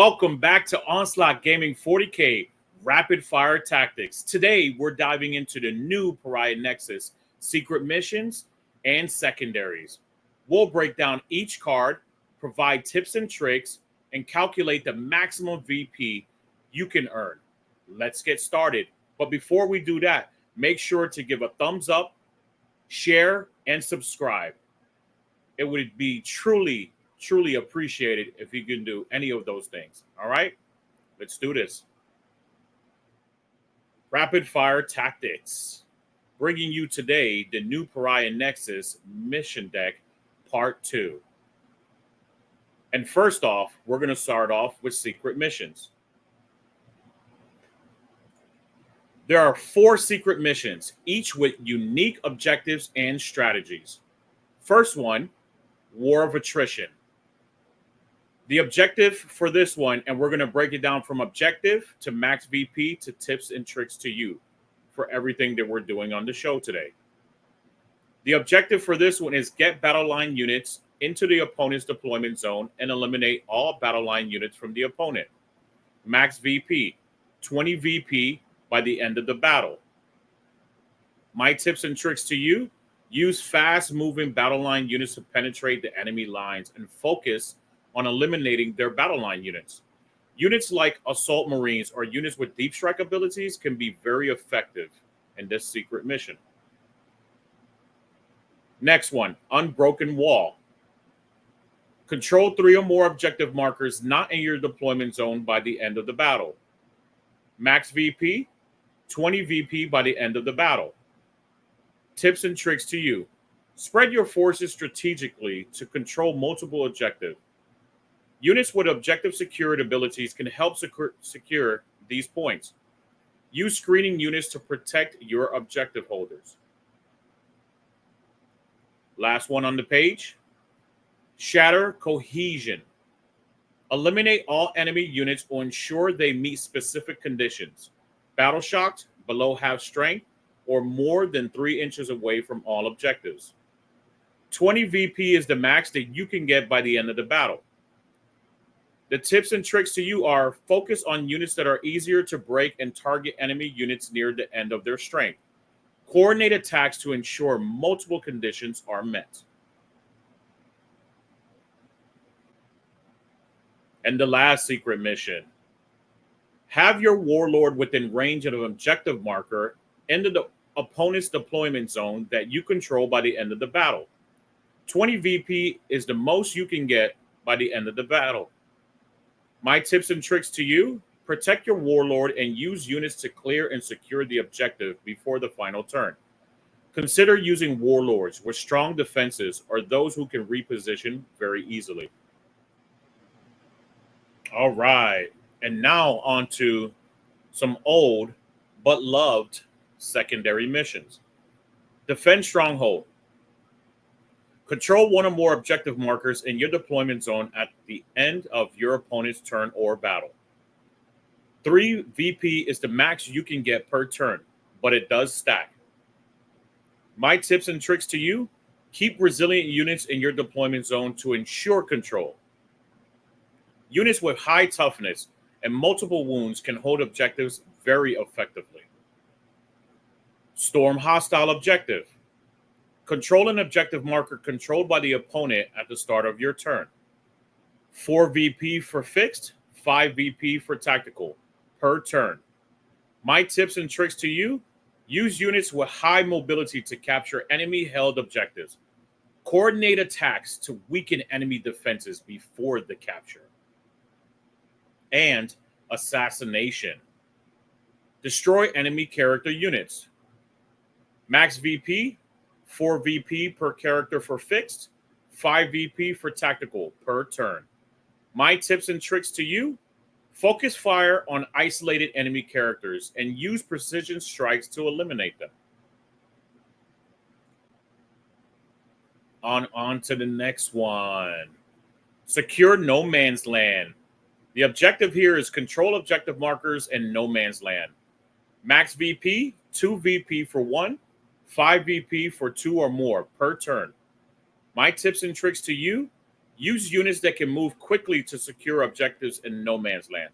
Welcome back to Onslaught Gaming 40K Rapid Fire Tactics. Today, we're diving into the new Pariah Nexus secret missions and secondaries. We'll break down each card, provide tips and tricks, and calculate the maximum VP you can earn. Let's get started. But before we do that, make sure to give a thumbs up, share, and subscribe. It would be truly appreciated if you can do any of those things. All right, let's do this. Rapid Fire Tactics. Bringing you today the new Pariah Nexus mission deck, part 2. And first off, we're going to start off with secret missions. There are 4 secret missions, each with unique objectives and strategies. First one, War of Attrition. The objective for this one, and we're going to break it down from objective to max VP to tips and tricks to you for everything that we're doing on the show today. The objective for this one is get battle line units into the opponent's deployment zone and eliminate all battle line units from the opponent. Max VP, 20 VP by the end of the battle. My tips and tricks to you: use fast-moving battle line units to penetrate the enemy lines and focus on eliminating their battle line units. Units like Assault Marines or units with deep strike abilities can be very effective in this secret mission. Next one, Unbroken Wall. Control 3 or more objective markers not in your deployment zone by the end of the battle. Max VP, 20 VP by the end of the battle. Tips and tricks to you: spread your forces strategically to control multiple objectives. Units with objective secured abilities can help secure these points. Use screening units to protect your objective holders. Last one on the page, Shatter Cohesion. Eliminate all enemy units or ensure they meet specific conditions. Battle shocked, below half strength, or more than 3 inches away from all objectives. 20 VP is the max that you can get by the end of the battle. The tips and tricks to you are: focus on units that are easier to break and target enemy units near the end of their strength. Coordinate attacks to ensure multiple conditions are met. And the last secret mission: have your warlord within range of an objective marker into the opponent's deployment zone that you control by the end of the battle. 20 VP is the most you can get by the end of the battle. My tips and tricks to you: protect your warlord and use units to clear and secure the objective before the final turn. Consider using warlords with strong defenses or those who can reposition very easily. All right, and now on to some old but loved secondary missions. Defend Stronghold. Control 1 or more objective markers in your deployment zone at the end of your opponent's turn or battle. 3 VP is the max you can get per turn, but it does stack. My tips and tricks to you: keep resilient units in your deployment zone to ensure control. Units with high toughness and multiple wounds can hold objectives very effectively. Storm hostile objective. Control an objective marker controlled by the opponent at the start of your turn. 4 VP for fixed, 5 VP for tactical per turn. My tips and tricks to you: use units with high mobility to capture enemy-held objectives. Coordinate attacks to weaken enemy defenses before the capture. And Assassination. Destroy enemy character units. Max VP, 4 VP per character for fixed, 5 VP for tactical per turn. My tips and tricks to you: focus fire on isolated enemy characters and use precision strikes to eliminate them. On to the next one. Secure No Man's Land. The objective here is control objective markers in No Man's Land. Max VP, 2 VP for 1, 5 VP for 2 or more per turn. My tips and tricks to you: Use units that can move quickly to secure objectives in no man's land.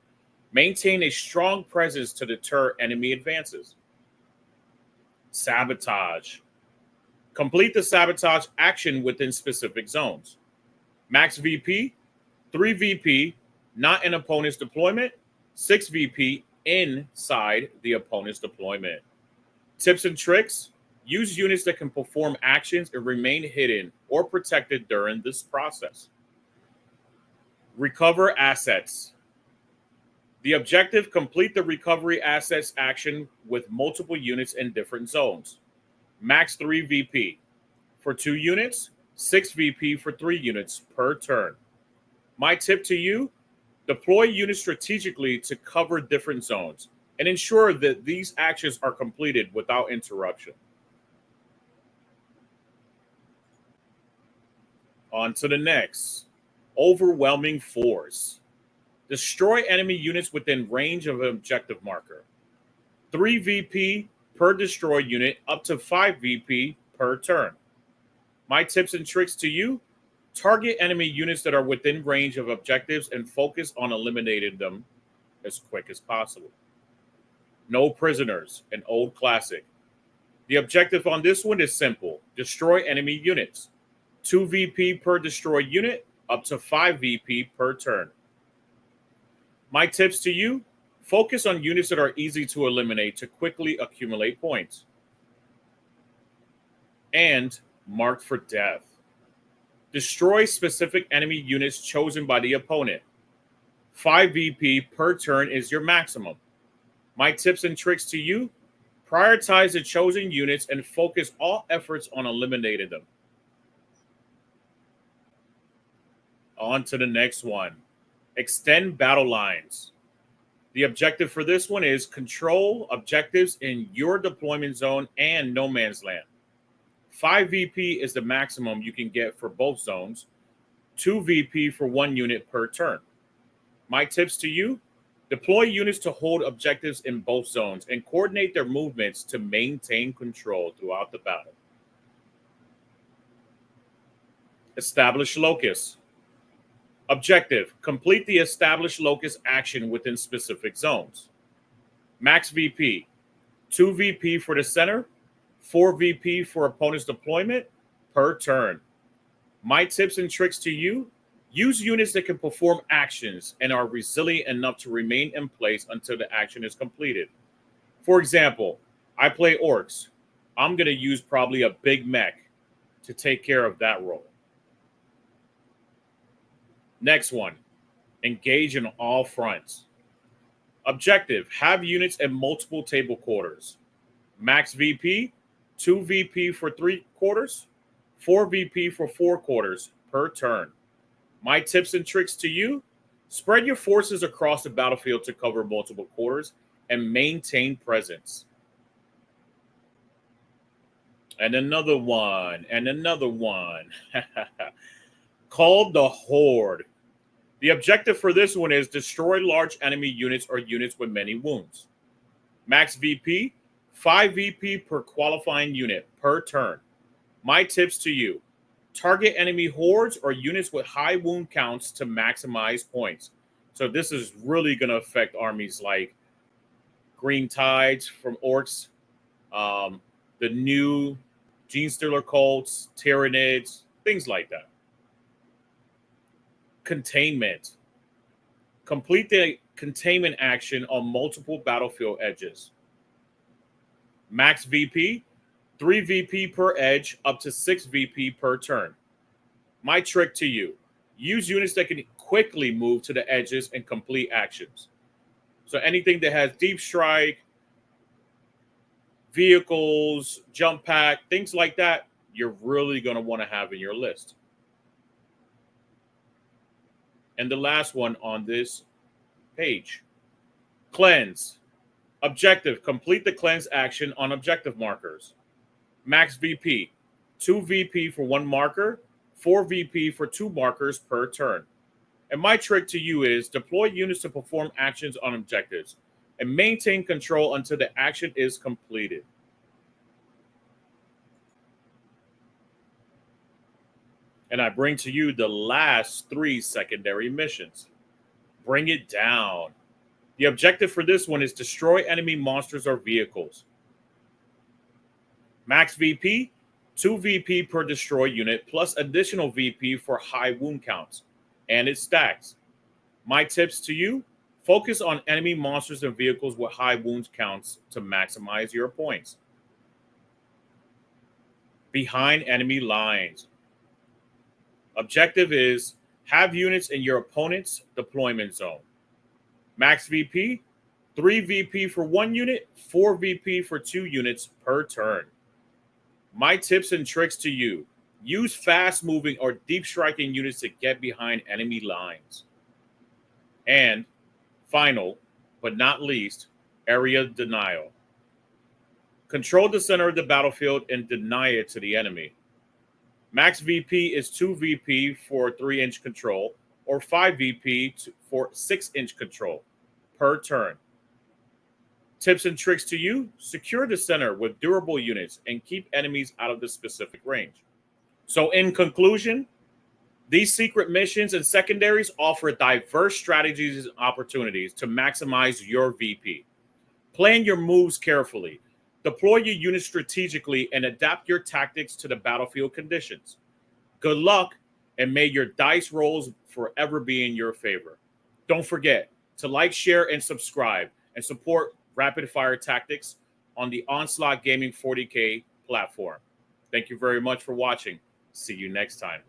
Maintain a strong presence to deter enemy advances. Sabotage. Complete the sabotage action within specific zones. Max VP, 3 VP, not in opponent's deployment, 6 VP inside the opponent's deployment. Tips and tricks. Use units that can perform actions and remain hidden or protected during this process. Recover assets. The objective, complete the recovery assets action with multiple units in different zones. Max 3 VP. For 2 units, 6 VP for 3 units per turn. My tip to you, deploy units strategically to cover different zones and ensure that these actions are completed without interruption. On to the next. Overwhelming force. Destroy enemy units within range of an objective marker. 3 VP per destroy unit, up to 5 VP per turn. My tips and tricks to you, target enemy units that are within range of objectives and focus on eliminating them as quick as possible. No prisoners, an old classic. The objective on this one is simple. Destroy enemy units. 2 VP per destroy unit, up to 5 VP per turn. My tips to you, focus on units that are easy to eliminate to quickly accumulate points. And marked for death. Destroy specific enemy units chosen by the opponent. 5 VP per turn is your maximum. My tips and tricks to you, prioritize the chosen units and focus all efforts on eliminating them. On to the next one. Extend battle lines. The objective for this one is control objectives in your deployment zone and no man's land. 5 VP is the maximum you can get for both zones. 2 VP for 1 unit per turn. My tips to you, deploy units to hold objectives in both zones and coordinate their movements to maintain control throughout the battle. Establish locus. Objective, complete the established locus action within specific zones. Max VP, 2 VP for the center, 4 VP for opponent's deployment per turn. My tips and tricks to you, use units that can perform actions and are resilient enough to remain in place until the action is completed. For example, I play orcs. I'm going to use probably a big mech to take care of that role. Next one, engage in all fronts. Objective, have units in multiple table quarters. Max VP, 2 VP for 3 quarters, 4 VP for 4 quarters per turn. My tips and tricks to you, spread your forces across the battlefield to cover multiple quarters and maintain presence. And another one, called the Horde. The objective for this one is destroy large enemy units or units with many wounds. Max VP, 5 VP per qualifying unit per turn. My tips to you, target enemy hordes or units with high wound counts to maximize points. So this is really going to affect armies like Green Tides from Orcs, the new Gene Stealer Cults, Tyranids, things like that. Containment. Complete the containment action on multiple battlefield edges. Max VP, 3 VP per edge, up to 6 VP per turn. My trick to you, use units that can quickly move to the edges and complete actions. So anything that has deep strike, vehicles, jump pack, things like that, you're really going to want to have in your list. And the last one on this page, cleanse. Objective, complete the cleanse action on objective markers. Max VP, 2 VP for 1 marker, 4 VP for 2 markers per turn. And my trick to you is deploy units to perform actions on objectives and maintain control until the action is completed. And I bring to you the last 3 secondary missions. Bring it down. The objective for this one is destroy enemy monsters or vehicles. Max VP, 2 VP per destroy unit, plus additional VP for high wound counts. And it stacks. My tips to you, focus on enemy monsters and vehicles with high wound counts to maximize your points. Behind enemy lines. Objective is have units in your opponent's deployment zone. Max VP, 3 VP for 1 unit, 4 VP for 2 units per turn. My tips and tricks to you. Use fast-moving or deep-striking units to get behind enemy lines. And final, but not least, area denial. Control the center of the battlefield and deny it to the enemy. Max VP is 2 VP for 3-inch control or 5 VP for 6-inch control per turn. Tips and tricks to you, secure the center with durable units and keep enemies out of the specific range. So in conclusion, these secret missions and secondaries offer diverse strategies and opportunities to maximize your VP. Plan your moves carefully, deploy your units strategically, and adapt your tactics to the battlefield conditions. Good luck, and may your dice rolls forever be in your favor. Don't forget to like, share, and subscribe, and support Rapid Fire Tactics on the Onslaught Gaming 40K platform. Thank you very much for watching. See you next time.